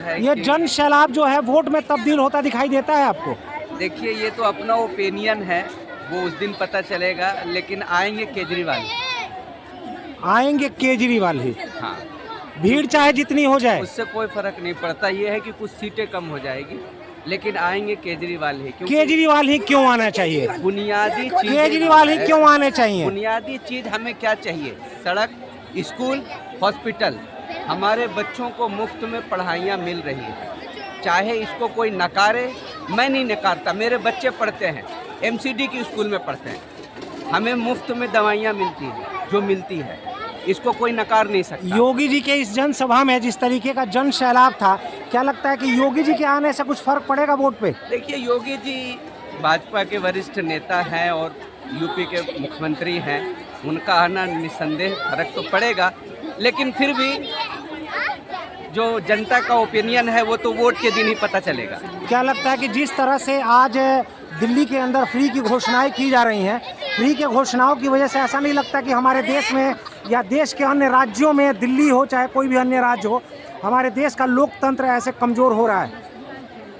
ये जन सैलाब जो है वोट में तब्दील होता दिखाई देता है आपको? देखिए, ये तो अपना ओपिनियन है, वो उस दिन पता चलेगा, लेकिन आएंगे केजरीवाल। आएंगे केजरीवाल ही? हाँ, भीड़ चाहे जितनी हो जाए उससे कोई फर्क नहीं पड़ता। ये है कि कुछ सीटें कम हो जाएगी, लेकिन आएंगे केजरीवाल ही। क्योंकि केजरीवाल ही क्यों आना चाहिए? बुनियादी चीज केजरीवाल ही क्यों आने चाहिए? बुनियादी चीज हमें क्या चाहिए? सड़क, स्कूल, हॉस्पिटल। हमारे बच्चों को मुफ्त में पढ़ाइयाँ मिल रही है, चाहे इसको कोई नकारे। मैं नहीं नकारता, मेरे बच्चे पढ़ते हैं, MCD की स्कूल में पढ़ते हैं, हमें मुफ्त में दवाइयाँ मिलती हैं, जो मिलती है, इसको कोई नकार नहीं सकता। योगी जी के इस जनसभा में जिस तरीके का जन सैलाब था, क्या लगता है कि योगी जी के आने से कुछ फर्क पड़ेगा वोट पे? देखिए, योगी जी भाजपा के वरिष्ठ नेता हैं और यूपी के मुख्यमंत्री हैं, उनका आना निस्संदेह फर्क तो पड़ेगा, लेकिन फिर भी जो जनता का ओपिनियन है वो तो वोट के दिन ही पता चलेगा। क्या लगता है कि जिस तरह से आज दिल्ली के अंदर फ्री की घोषणाएं की जा रही हैं, फ्री के घोषणाओं की वजह से ऐसा नहीं लगता कि हमारे देश में या देश के अन्य राज्यों में, दिल्ली हो चाहे कोई भी अन्य राज्य हो, हमारे देश का लोकतंत्र ऐसे कमज़ोर हो रहा है?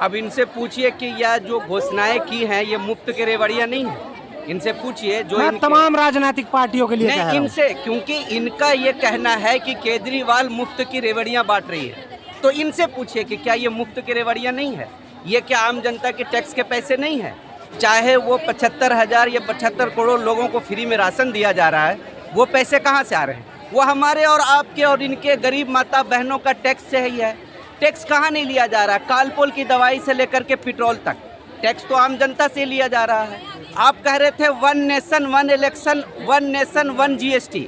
अब इनसे पूछिए कि यह जो घोषणाएं की हैं ये मुफ्त के रेवड़ियाँ नहीं है। इनसे पूछिए जो तमाम राजनीतिक पार्टियों के लिए कह रहा हूं। इनसे, क्योंकि इनका ये कहना है कि केजरीवाल मुफ्त की रेवड़ियाँ बांट रही है, तो इनसे पूछिए कि क्या ये मुफ्त की रेवड़ियाँ नहीं है? ये क्या आम जनता के टैक्स के पैसे नहीं है? चाहे वो 75,000 या 75 करोड़ लोगों को फ्री में राशन दिया जा रहा है, वो पैसे कहाँ से आ रहे हैं? वो हमारे और आपके और इनके गरीब माता बहनों का टैक्स से ही है। टैक्स कहाँ नहीं लिया जा रहा? कालपोल की दवाई से लेकर के पेट्रोल तक टैक्स तो आम जनता से लिया जा रहा है। आप कह रहे थे 1 नेशन 1 इलेक्शन, 1 नेशन 1 GST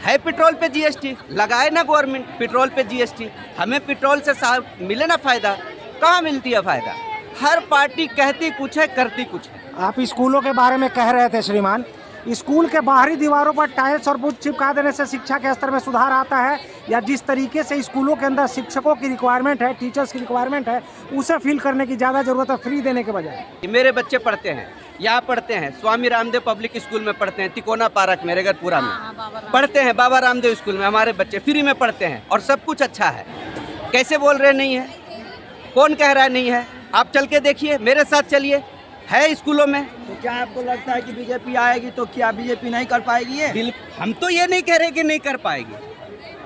है। पेट्रोल पे GST लगाए ना गवर्नमेंट, पेट्रोल पे GST। हमें पेट्रोल से मिले ना फायदा? कहाँ मिलती है फायदा? हर पार्टी कहती कुछ है, करती कुछ है। आप स्कूलों के बारे में कह रहे थे श्रीमान, स्कूल के बाहरी दीवारों पर टाइल्स और बुक चिपका देने से शिक्षा के स्तर में सुधार आता है, या जिस तरीके से स्कूलों के अंदर शिक्षकों की रिक्वायरमेंट है, टीचर्स की रिक्वायरमेंट है, उसे फिल करने की ज़्यादा ज़रूरत है फ्री देने के बजाय? मेरे बच्चे पढ़ते हैं, यहाँ पढ़ते हैं, स्वामी रामदेव पब्लिक स्कूल में पढ़ते हैं, तिकोना पार्क मेरे घर पूरा में पढ़ते हैं, बाबा रामदेव स्कूल में हमारे बच्चे फ्री में पढ़ते हैं और सब कुछ अच्छा है। कैसे बोल रहे नहीं है? कौन कह रहा है नहीं है? आप चल के देखिए, मेरे साथ चलिए, है स्कूलों में। तो क्या आपको लगता है कि बीजेपी आएगी तो क्या बीजेपी नहीं कर पाएगी ये? हम तो ये नहीं कह रहे कि नहीं कर पाएगी,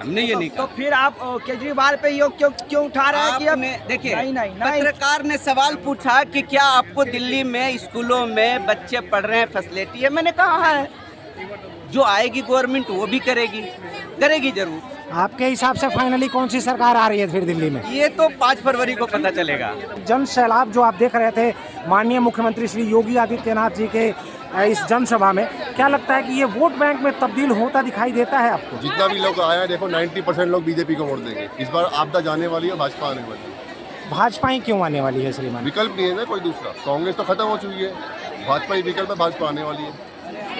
हमने ये नहीं कहा। तो फिर आप केजरीवाल पे योग क्यों उठा रहे हैं कि अब देखिए, नहीं। पत्रकार ने सवाल पूछा कि क्या आपको दिल्ली में स्कूलों में बच्चे पढ़ रहे हैं, फैसिलिटी है? मैंने कहा है, जो आएगी गवर्नमेंट वो भी करेगी जरूर। आपके हिसाब से फाइनली कौन सी सरकार आ रही है फिर दिल्ली में? ये तो 5 फरवरी को पता चलेगा। जन सैलाब जो आप देख रहे थे माननीय मुख्यमंत्री श्री योगी आदित्यनाथ जी के इस जनसभा में, क्या लगता है कि ये वोट बैंक में तब्दील होता दिखाई देता है आपको? जितना भी लोग आया, देखो 90% लोग बीजेपी को वोट देंगे। इस बार आपदा जाने वाली है, भाजपा आने वाली है। भाजपा ही क्यों आने वाली है श्रीमान? विकल्प नहीं है ना कोई दूसरा। कांग्रेस तो खत्म हो चुकी है, भाजपा ही विकल्प है, भाजपा आने वाली है।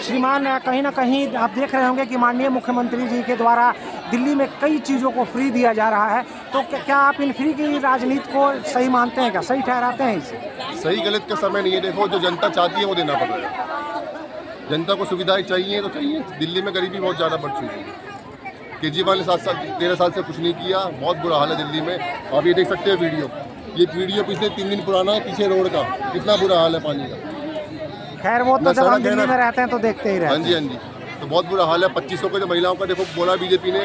श्रीमान, कहीं ना कहीं आप देख रहे होंगे कि माननीय मुख्यमंत्री जी के द्वारा दिल्ली में कई चीज़ों को फ्री दिया जा रहा है, तो क्या आप इन फ्री की राजनीति को सही मानते हैं? क्या सही ठहराते हैं इसे? सही गलत का समय नहीं है। देखो, जो जनता चाहती है वो देना पड़ रहा है। जनता को सुविधाएं चाहिए तो चाहिए। दिल्ली में गरीबी बहुत ज़्यादा बढ़ चुकी है। केजरीवाल ने 13 साल से कुछ नहीं किया, बहुत बुरा हाल है दिल्ली में। आप ये देख सकते हैं वीडियो, ये वीडियो पिछले 3 दिन पुराना है, पीछे रोड का कितना बुरा हाल है पानी का। खैर, वो तो जब हम दिल्ली में रहते हैं तो देखते ही रहते हैं। हाँ जी, तो बहुत बुरा हाल है। 2500 के जो महिलाओं का देखो बोला बीजेपी ने,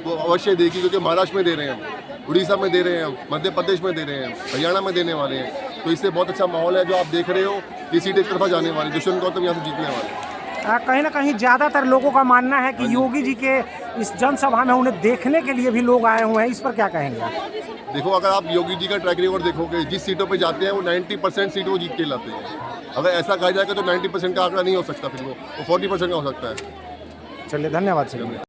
वो अवश्य देगी, क्योंकि महाराष्ट्र में दे रहे हैं, उड़ीसा में दे रहे हैं, मध्य प्रदेश में दे रहे हैं, हरियाणा में देने वाले हैं। तो इससे बहुत अच्छा माहौल है। जो आप देख रहे हो, ये सीट एक तरफा जाने वाली, दुष्यंत गौतम यहाँ से जीतने वाले। कहीं ना कहीं ज़्यादातर लोगों का मानना है कि योगी जी के इस जनसभा में उन्हें देखने के लिए भी लोग आए हुए हैं, इस पर क्या कहेंगे आप? देखो, अगर आप योगी जी का ट्रैक रिकॉर्ड देखोगे, जिस सीटों पे जाते हैं वो 90% सीट वो जीत के लाते हैं। अगर ऐसा कहा जाएगा तो 90% का आंकड़ा नहीं हो सकता, फिर वो 40% का हो सकता है। चलिए, धन्यवाद सर।